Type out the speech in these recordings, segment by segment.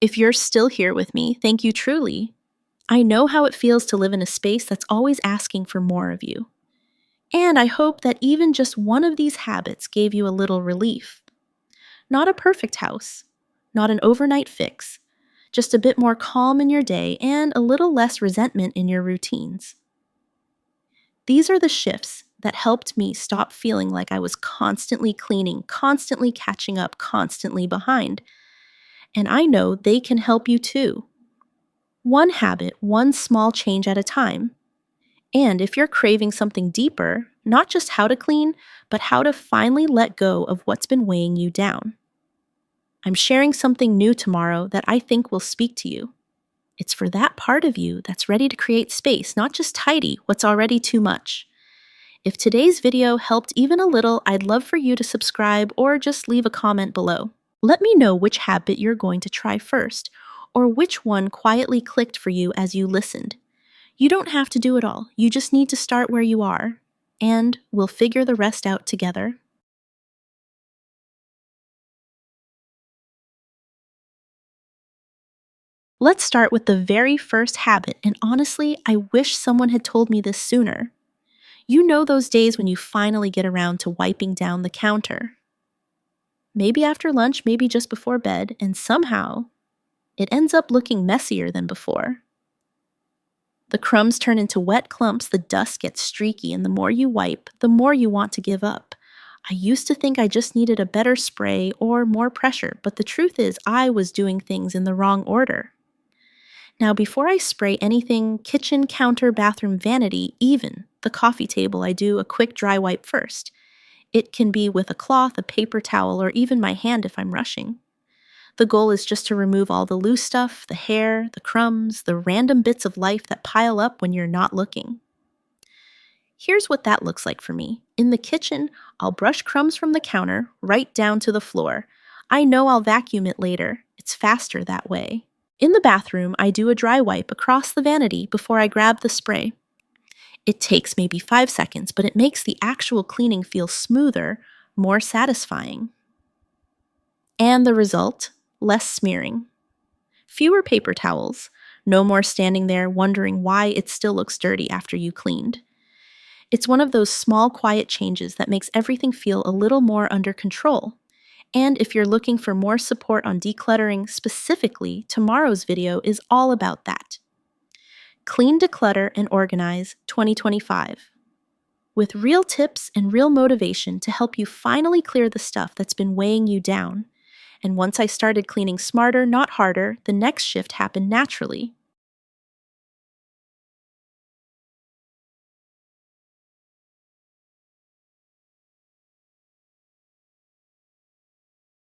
If you're still here with me, thank you truly. I know how it feels to live in a space that's always asking for more of you. And I hope that even just one of these habits gave you a little relief. Not a perfect house, not an overnight fix, just a bit more calm in your day and a little less resentment in your routines. These are the shifts that helped me stop feeling like I was constantly cleaning, constantly catching up, constantly behind. And I know they can help you too. One habit, one small change at a time. And if you're craving something deeper, not just how to clean, but how to finally let go of what's been weighing you down. I'm sharing something new tomorrow that I think will speak to you. It's for that part of you that's ready to create space, not just tidy what's already too much. If today's video helped even a little, I'd love for you to subscribe or just leave a comment below. Let me know which habit you're going to try first, or which one quietly clicked for you as you listened. You don't have to do it all, you just need to start where you are, and we'll figure the rest out together. Let's start with the very first habit, and honestly, I wish someone had told me this sooner. You know those days when you finally get around to wiping down the counter. Maybe after lunch, maybe just before bed, and somehow it ends up looking messier than before. The crumbs turn into wet clumps, the dust gets streaky, and the more you wipe, the more you want to give up. I used to think I just needed a better spray or more pressure, but the truth is I was doing things in the wrong order. Now, before I spray anything kitchen, counter, bathroom, vanity, even the coffee table, I do a quick dry wipe first. It can be with a cloth, a paper towel, or even my hand if I'm rushing. The goal is just to remove all the loose stuff, the hair, the crumbs, the random bits of life that pile up when you're not looking. Here's what that looks like for me. In the kitchen, I'll brush crumbs from the counter right down to the floor. I know I'll vacuum it later. It's faster that way. In the bathroom, I do a dry wipe across the vanity before I grab the spray. It takes maybe 5 seconds, but it makes the actual cleaning feel smoother, more satisfying. And the result? Less smearing. Fewer paper towels. No more standing there wondering why it still looks dirty after you cleaned. It's one of those small, quiet changes that makes everything feel a little more under control. And if you're looking for more support on decluttering specifically, tomorrow's video is all about that. Clean, Declutter, and Organize 2025. With real tips and real motivation to help you finally clear the stuff that's been weighing you down. And once I started cleaning smarter, not harder, the next shift happened naturally.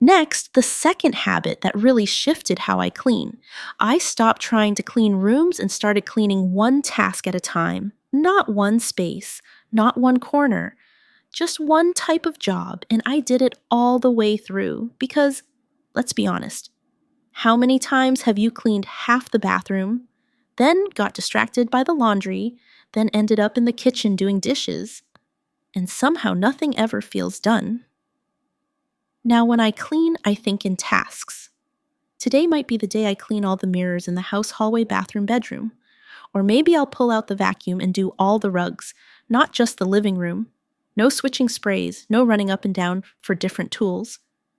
Next, the second habit that really shifted how I clean. I stopped trying to clean rooms and started cleaning one task at a time. Not one space, not one corner, just one type of job, and I did it all the way through because, let's be honest, how many times have you cleaned half the bathroom, then got distracted by the laundry, then ended up in the kitchen doing dishes, and somehow nothing ever feels done? Now, when I clean, I think in tasks. Today might be the day I clean all the mirrors in the house, hallway, bathroom, bedroom. Or maybe I'll pull out the vacuum and do all the rugs, not just the living room. No switching sprays, no running up and down for different tools.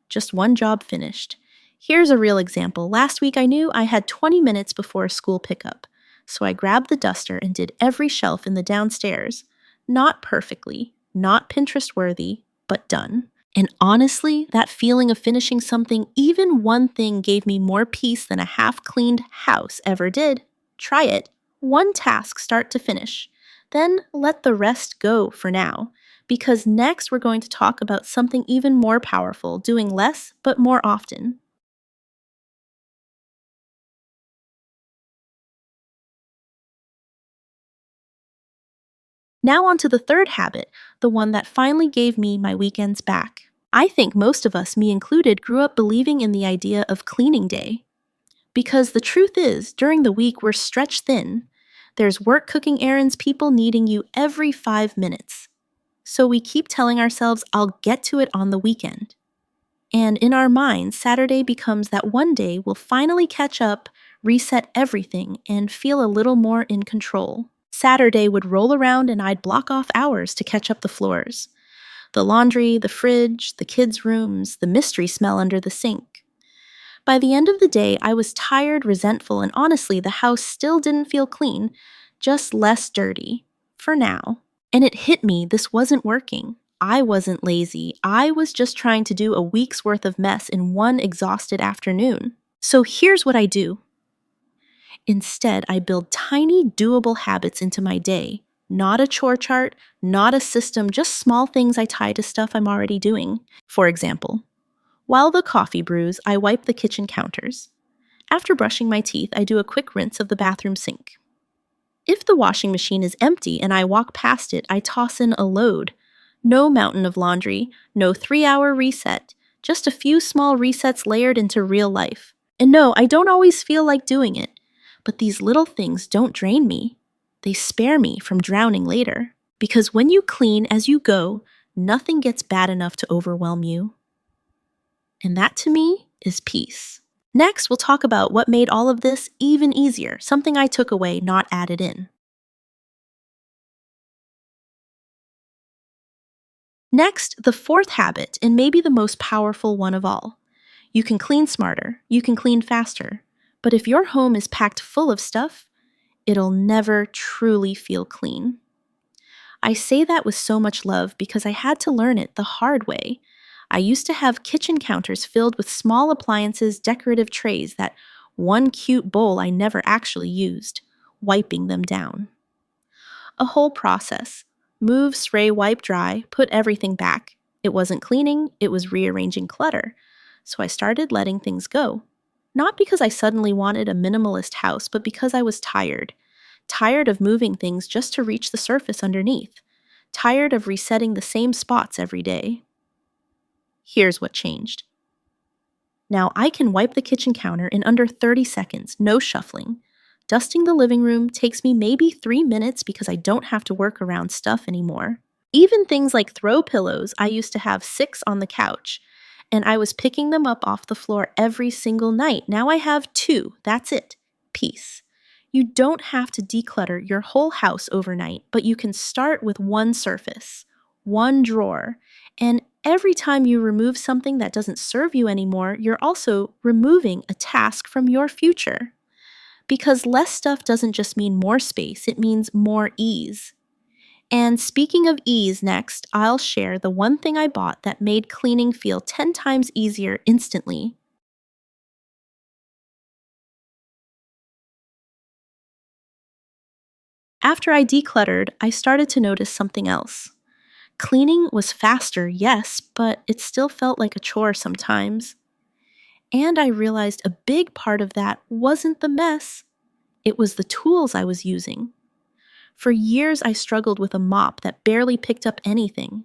Just one job finished. Here's a real example. Last week I knew I had 20 minutes before a school pickup, so I grabbed the duster and did every shelf in the downstairs. Not perfectly, not Pinterest worthy, but done. And honestly, that feeling of finishing something, even one thing, gave me more peace than a half-cleaned house ever did. Try it. One task start to finish. Then let the rest go for now. Because next we're going to talk about something even more powerful, doing less but more often. Now on to the third habit, the one that finally gave me my weekends back. I think most of us, me included, grew up believing in the idea of cleaning day. Because the truth is, during the week we're stretched thin. There's work, cooking errands, people needing you every 5 minutes. So we keep telling ourselves, I'll get to it on the weekend. And in our minds, Saturday becomes that one day we'll finally catch up, reset everything, and feel a little more in control. Saturday would roll around and I'd block off hours to catch up the floors. The laundry, the fridge, the kids' rooms, the mystery smell under the sink. By the end of the day, I was tired, resentful, and honestly, the house still didn't feel clean, just less dirty. For now. And it hit me this wasn't working. I wasn't lazy. I was just trying to do a week's worth of mess in one exhausted afternoon. So here's what I do. Instead, I build tiny, doable habits into my day. Not a chore chart, not a system, just small things I tie to stuff I'm already doing. For example, while the coffee brews, I wipe the kitchen counters. After brushing my teeth, I do a quick rinse of the bathroom sink. If the washing machine is empty and I walk past it, I toss in a load. No mountain of laundry, no 3-hour reset, just a few small resets layered into real life. And no, I don't always feel like doing it, but these little things don't drain me. They spare me from drowning later. Because when you clean as you go, nothing gets bad enough to overwhelm you. And that to me is peace. Next, we'll talk about what made all of this even easier, something I took away, not added in. Next, the fourth habit, and maybe the most powerful one of all. You can clean smarter, you can clean faster, but if your home is packed full of stuff, it'll never truly feel clean. I say that with so much love because I had to learn it the hard way. I used to have kitchen counters filled with small appliances, decorative trays, that one cute bowl I never actually used, wiping them down. A whole process. Move, spray, wipe, dry, put everything back. It wasn't cleaning, it was rearranging clutter. So I started letting things go. Not because I suddenly wanted a minimalist house, but because I was tired. Tired of moving things just to reach the surface underneath. Tired of resetting the same spots every day. Here's what changed. Now I can wipe the kitchen counter in under 30 seconds, no shuffling. Dusting the living room takes me maybe 3 minutes because I don't have to work around stuff anymore. Even things like throw pillows, I used to have 6 on the couch, and I was picking them up off the floor every single night. Now I have 2, that's it. Peace. You don't have to declutter your whole house overnight, but you can start with one surface, one drawer, and every time you remove something that doesn't serve you anymore, you're also removing a task from your future. Because less stuff doesn't just mean more space, it means more ease. And speaking of ease, next, I'll share the one thing I bought that made cleaning feel 10 times easier instantly. After I decluttered, I started to notice something else. Cleaning was faster, yes, but it still felt like a chore sometimes. And I realized a big part of that wasn't the mess. It was the tools I was using. For years, I struggled with a mop that barely picked up anything,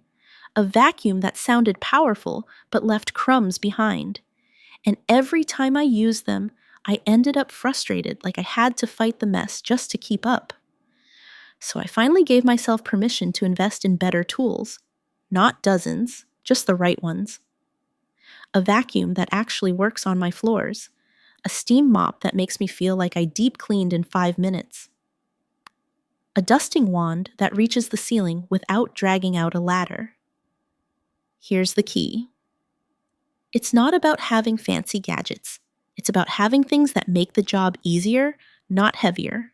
a vacuum that sounded powerful but left crumbs behind. And every time I used them, I ended up frustrated, like I had to fight the mess just to keep up. So I finally gave myself permission to invest in better tools. Not dozens, just the right ones. A vacuum that actually works on my floors. A steam mop that makes me feel like I deep cleaned in 5 minutes. A dusting wand that reaches the ceiling without dragging out a ladder. Here's the key. It's not about having fancy gadgets. It's about having things that make the job easier, not heavier.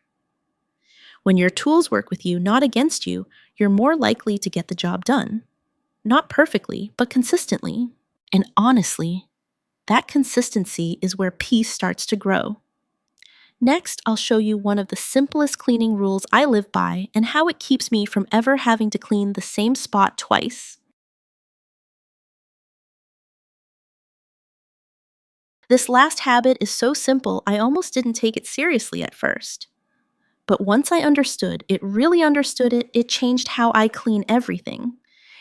When your tools work with you, not against you, you're more likely to get the job done. Not perfectly, but consistently. And honestly, that consistency is where peace starts to grow. Next, I'll show you one of the simplest cleaning rules I live by and how it keeps me from ever having to clean the same spot twice. This last habit is so simple, I almost didn't take it seriously at first. But once I understood, really understood it, it changed how I clean everything.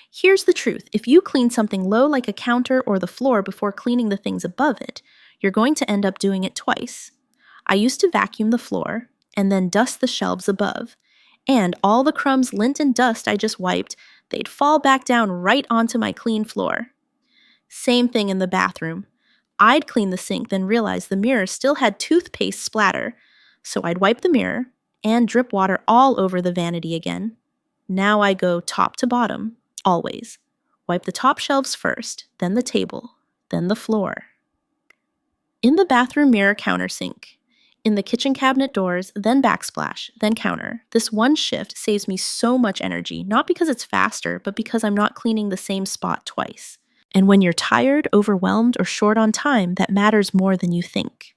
Here's the truth. If you clean something low like a counter or the floor before cleaning the things above it, you're going to end up doing it twice. I used to vacuum the floor and then dust the shelves above. And all the crumbs, lint, and dust I just wiped, they'd fall back down right onto my clean floor. Same thing in the bathroom. I'd clean the sink, then realize the mirror still had toothpaste splatter. So I'd wipe the mirror and drip water all over the vanity again. Now I go top to bottom, always. Wipe the top shelves first, then the table, then the floor. In the bathroom mirror countersink, in the kitchen cabinet doors, then backsplash, then counter. This one shift saves me so much energy, not because it's faster, but because I'm not cleaning the same spot twice. And when you're tired, overwhelmed, or short on time, that matters more than you think.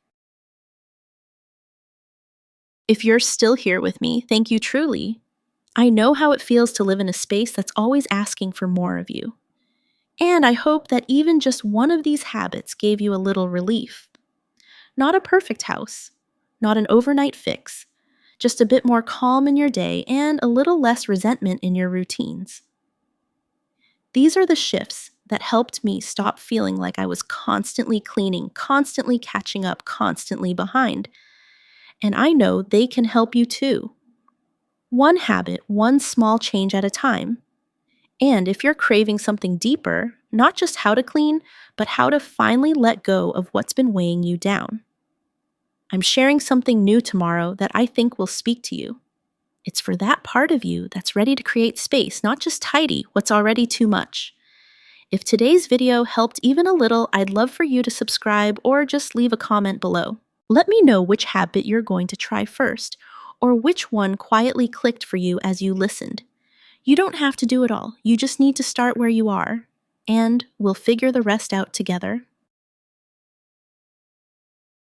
If you're still here with me, thank you truly. I know how it feels to live in a space that's always asking for more of you. And I hope that even just one of these habits gave you a little relief. Not a perfect house, not an overnight fix, just a bit more calm in your day and a little less resentment in your routines. These are the shifts that helped me stop feeling like I was constantly cleaning, constantly catching up, constantly behind. And I know they can help you too. One habit, one small change at a time. And if you're craving something deeper, not just how to clean, but how to finally let go of what's been weighing you down. I'm sharing something new tomorrow that I think will speak to you. It's for that part of you that's ready to create space, not just tidy what's already too much. If today's video helped even a little, I'd love for you to subscribe or just leave a comment below. Let me know which habit you're going to try first, or which one quietly clicked for you as you listened. You don't have to do it all. You just need to start where you are, and we'll figure the rest out together.